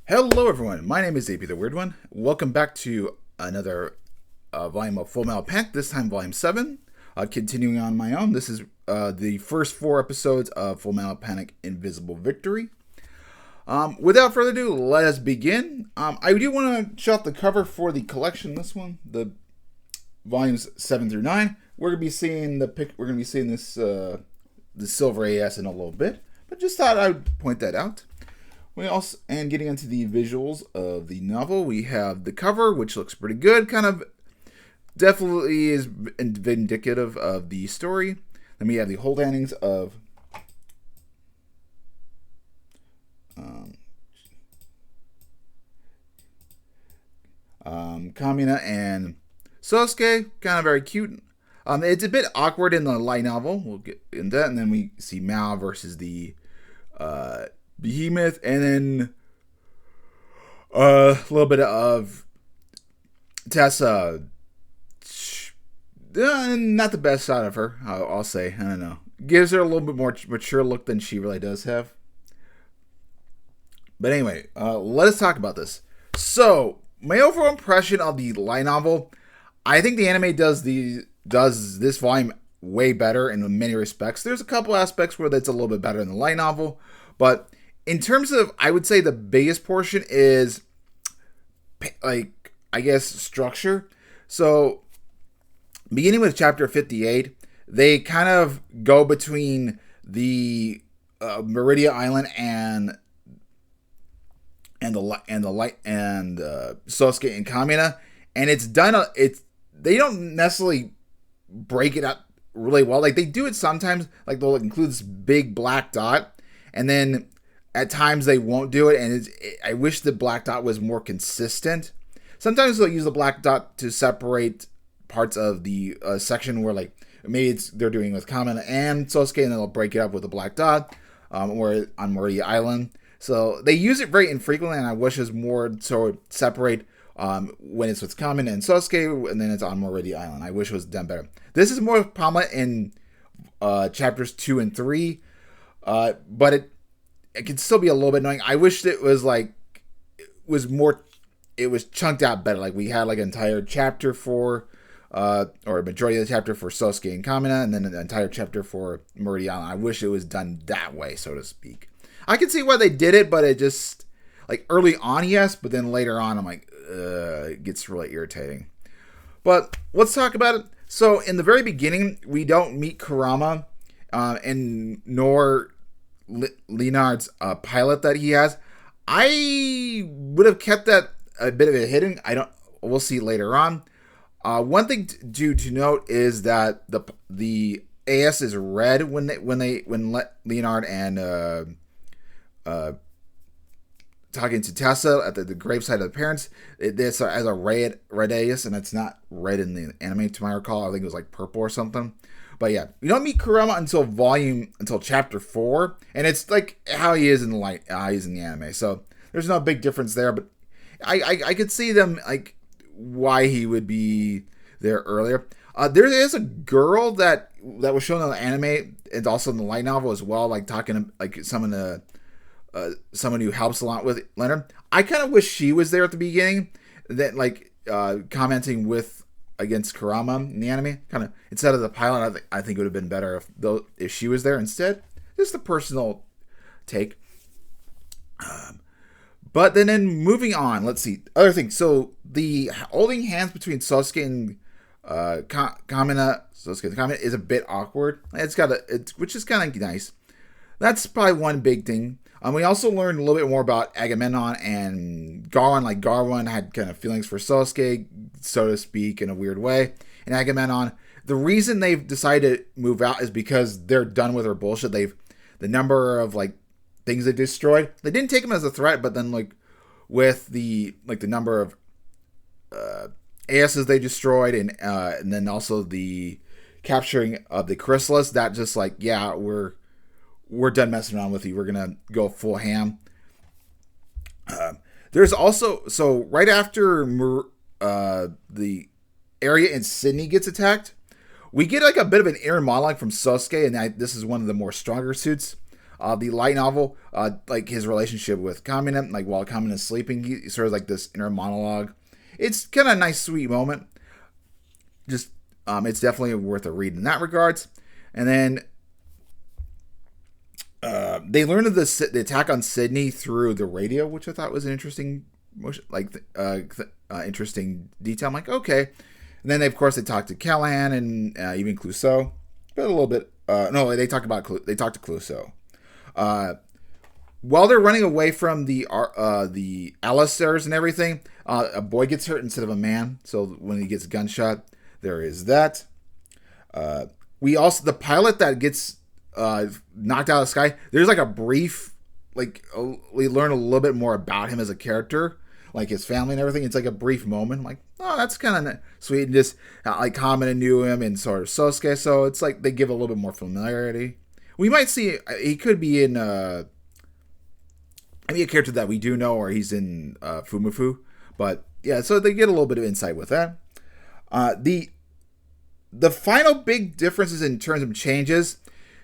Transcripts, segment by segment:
Hello, everyone. My name is AP the Weird One. Welcome back to another volume of Full Metal Panic. This time, volume 7. Continuing on my own, this is the first 4 episodes of Full Metal Panic: Invisible Victory. Without further ado, let us begin. I do want to show off the cover for the collection. This one, the volumes 7 through 9. We're gonna be seeing this the Silver AS in a little bit, but just thought I would point that out. And getting into the visuals of the novel, we have the cover, which looks pretty good. Kind of definitely is vindicative of the story. Then we have the hold handings of Kamina and Sosuke. Kind of very cute. It's a bit awkward in the light novel. We'll get into that. And then we see Mao versus the Behemoth, and then a little bit of Tessa. Not the best side of her, I'll say. I don't know. Gives her a little bit more mature look than she really does have. But anyway, let us talk about this. So, my overall impression of the light novel, I think the anime does this volume way better in many respects. There's a couple aspects where it's a little bit better than the light novel, but in terms of, I would say the biggest portion is, like, I guess, structure. So, beginning with chapter 58, they kind of go between the Meridia Island and Sosuke and Kamina, and it's done. They don't necessarily break it up really well. Like, they do it sometimes. Like, they'll include this big black dot, and then at times they won't do it, and I wish the black dot was more consistent. Sometimes they'll use the black dot to separate parts of the section where, like, maybe they're doing with Kamina and Sosuke, and then they'll break it up with a black dot, or on Meridia Island. So they use it very infrequently, and I wish it was more so separate when it's with Kamina and Sosuke, and then it's on Meridia Island. I wish it was done better. This is more prominent in chapters 2 and 3, but it can still be a little bit annoying. I wished it was it was chunked out better. Like, we had like an entire chapter for, or a majority of the chapter for Sosuke and Kamina, and then an entire chapter for Meridia Island. I wish it was done that way, so to speak. I can see why they did it, but it just, like, early on, yes, but then later on, I'm like, it gets really irritating. But let's talk about it. So, in the very beginning, we don't meet Kurama, and nor Leonard's pilot that he has. I would have kept that a bit of a hidden. We'll see later on. One thing to note is that the AS is red when Leonard and talking to Tessa at the gravesite of the parents. It's as a red AS, and it's not red in the anime to my recall. I think it was like purple or something. But yeah, you don't meet Kurama until chapter 4, and it's like how he is in the anime. So there's no big difference there, but I could see them, like, why he would be there earlier. There is a girl that was shown in the anime and also in the light novel as well, like talking like someone who helps a lot with Leonard. I kind of wish she was there at the beginning, that like commenting against Kurama in the anime, kind of instead of the pilot. I think it would have been better if she was there instead. Just a personal take. But then moving on, let's see other things. So the holding hands between Sosuke and Kamina is a bit awkward. Which is kind of nice. That's probably one big thing. We also learned a little bit more about Agamemnon and Garwan. Like, Garwan had kind of feelings for Sosuke, so to speak, in a weird way. And Agamemnon, the reason they've decided to move out is because they're done with her bullshit. The number of, like, things they destroyed. They didn't take him as a threat, but then, like, with the number of ASs they destroyed, and then also the capturing of the Chrysalis, that just, like, yeah, we're done messing around with you. We're gonna go full ham. There's also, so right after the area in Sydney gets attacked, we get like a bit of an inner monologue from Sosuke, and this is one of the more stronger suits. The light novel, like his relationship with Kamina, like while Kamina is sleeping, he sort of like this inner monologue. It's kind of a nice, sweet moment. Just, it's definitely worth a read in that regards. And then they learned of the attack on Sydney through the radio, which I thought was an interesting, interesting detail. I'm like, okay. And then, of course, they talked to Callahan and even Clouseau, but a little bit. No, they talked to Clouseau. While they're running away from the Alistairs and everything, a boy gets hurt instead of a man. So when he gets gunshot, there is that. We also, the pilot that gets knocked out of the sky, there's like a brief, we learn a little bit more about him as a character, like his family and everything. It's like a brief moment. I'm like, oh, that's kind of sweet. And just like Kamina knew him and sort of Sosuke, so it's like they give a little bit more familiarity. We might see he could be in maybe a character that we do know, or he's in Fumufu. But yeah, so they get a little bit of insight with that. The final big differences in terms of changes.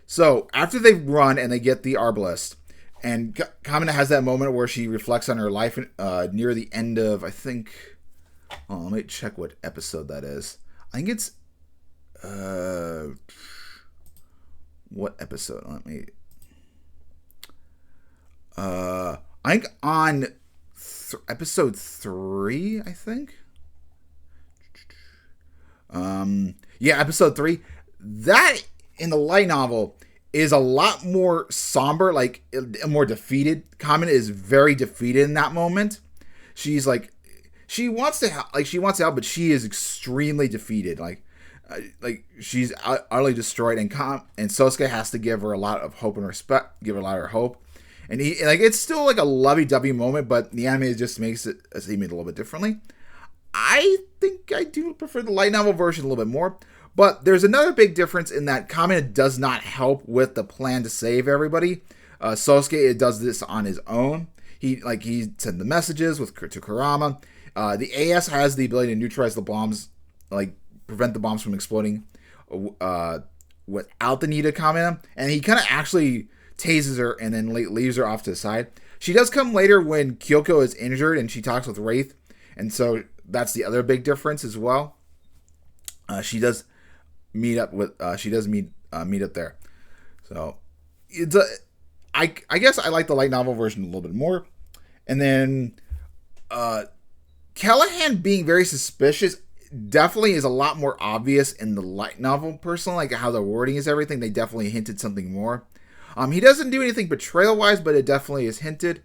So after they run and they get the Arbalest, and Kamina has that moment where she reflects on her life near the end of, I think. Oh, let me check what episode that is. I think it's what episode? Let me. I think on episode 3. I think. Yeah, episode 3. That in the light novel is a lot more somber, like more defeated. Kamina is very defeated in that moment. She's like, she wants to help, but she is extremely defeated. Like she's utterly destroyed, and Sosuke has to give her a lot of hope and respect, give her a lot of hope. And it's still like a lovey-dovey moment, but the anime just makes it seem it a little bit differently. I think I do prefer the light novel version a little bit more. But there's another big difference in that Kamina does not help with the plan to save everybody. Sosuke does this on his own. He sent the messages to Kurama. The AS has the ability to neutralize the bombs, like prevent the bombs from exploding without the need of Kamina. And he kind of actually tases her and then leaves her off to the side. She does come later when Kyoko is injured and she talks with Wraith. And so that's the other big difference as well. She does meet up there. So it's I guess I like the light novel version a little bit more. And then Callahan being very suspicious definitely is a lot more obvious in the light novel, personally, like how the wording is everything. They definitely hinted something more. He doesn't do anything betrayal wise, but it definitely is hinted.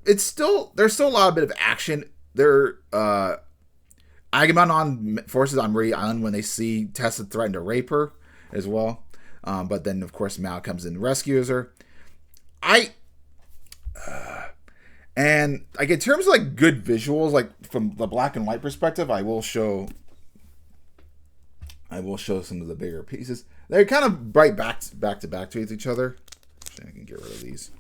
There's still a lot of bit of action. Agamemnon forces on Marie Island when they see Tessa threaten to rape her as well. But then, of course, Mao comes in and rescues her. And like in terms of like good visuals, like from the black and white perspective, I will show some of the bigger pieces. They're kind of bright back to back with each other. Actually, I can get rid of these.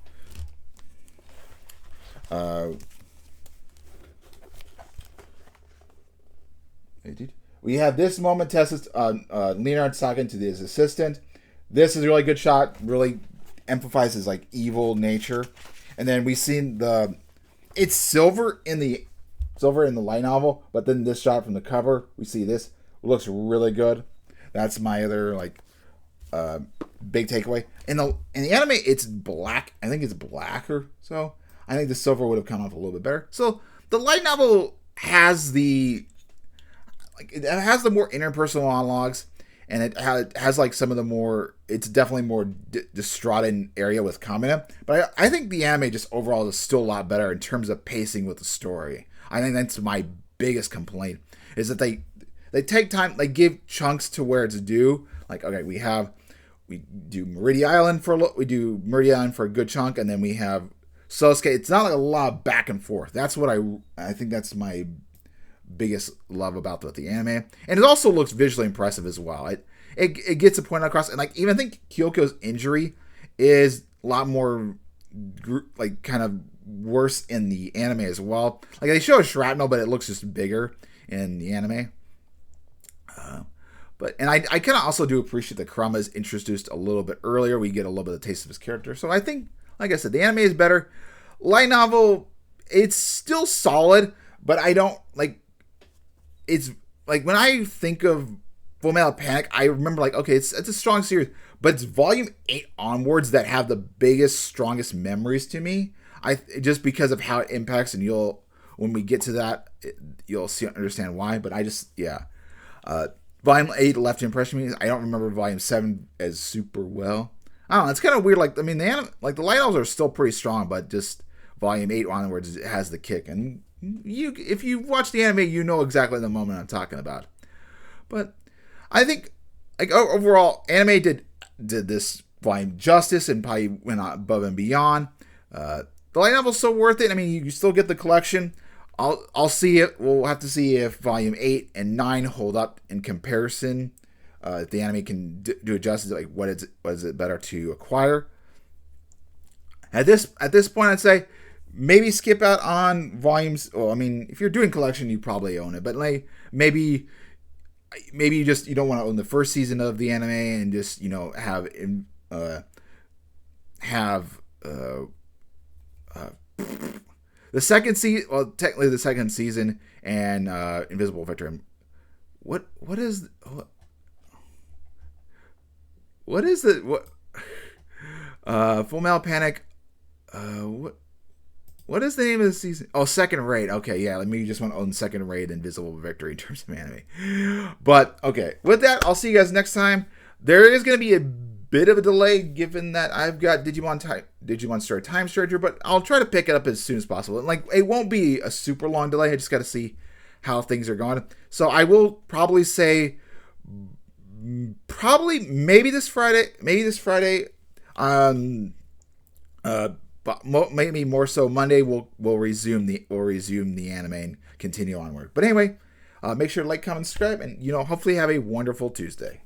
We have this moment, Tessa's Leonard talking to his assistant. This is a really good shot, really emphasizes like evil nature. And then we seen it's silver in the light novel, but then this shot from the cover, we see this. It looks really good. That's my other big takeaway. In the anime, it's black. I think it's blacker, so I think the silver would have come off a little bit better. So the light novel has it has the more interpersonal monologues, and it has like some of the more. It's definitely more distraught area with Kamina, but I think the anime just overall is still a lot better in terms of pacing with the story. I think that's my biggest complaint, is that they take time, they give chunks to where it's due. Like, okay, we do Meridian Island for a good chunk, and then we have Sosuke. It's not like a lot of back and forth. That's what I think that's my biggest love about the anime. And it also looks visually impressive as well. It gets a point across, and like even I think Kyoko's injury is a lot more like kind of worse in the anime as well. Like they show a shrapnel, but it looks just bigger in the anime. I kind of also do appreciate that Kurama is introduced a little bit earlier. We get a little bit of a taste of his character. So I think, like I said, the anime is better. Light novel, it's still solid, but I don't like. It's like when I think of Fullmetal Panic, I remember like, okay, it's a strong series, but it's volume 8 onwards that have the biggest, strongest memories to me. Just because of how it impacts, and when we get to that, you'll understand why. But volume 8 left impression me. I don't remember volume 7 as super well. I don't know. It's kind of weird. Like, I mean, the light novels are still pretty strong, but just volume 8 onwards it has the kick. And if you watch the anime, you know exactly the moment I'm talking about. But I think, like, overall, anime did this volume justice and probably went above and beyond. The light novel's so worth it. I mean, you still get the collection. I'll see it. We'll have to see if volume 8 and 9 hold up in comparison. If the anime can do it justice, like what is it better to acquire? At this point, I'd say maybe skip out on volumes. Well, I mean, if you're doing collection, you probably own it. But like maybe you don't want to own the first season of the anime and just have the second season. Well, technically the second season and Invisible Victor. What is Fullmetal Panic? What is the name of the season? Oh, Second Raid. Okay, yeah, like maybe you just want to own Second Raid and Invisible Victory in terms of anime. But okay, with that, I'll see you guys next time. There is going to be a bit of a delay given that I've got Digimon Star Time Stranger, but I'll try to pick it up as soon as possible. Like, it won't be a super long delay. I just got to see how things are going. So I will probably say maybe this Friday, but maybe more so Monday we'll resume the anime and continue onward. But anyway, make sure to like, comment, subscribe, and hopefully have a wonderful Tuesday.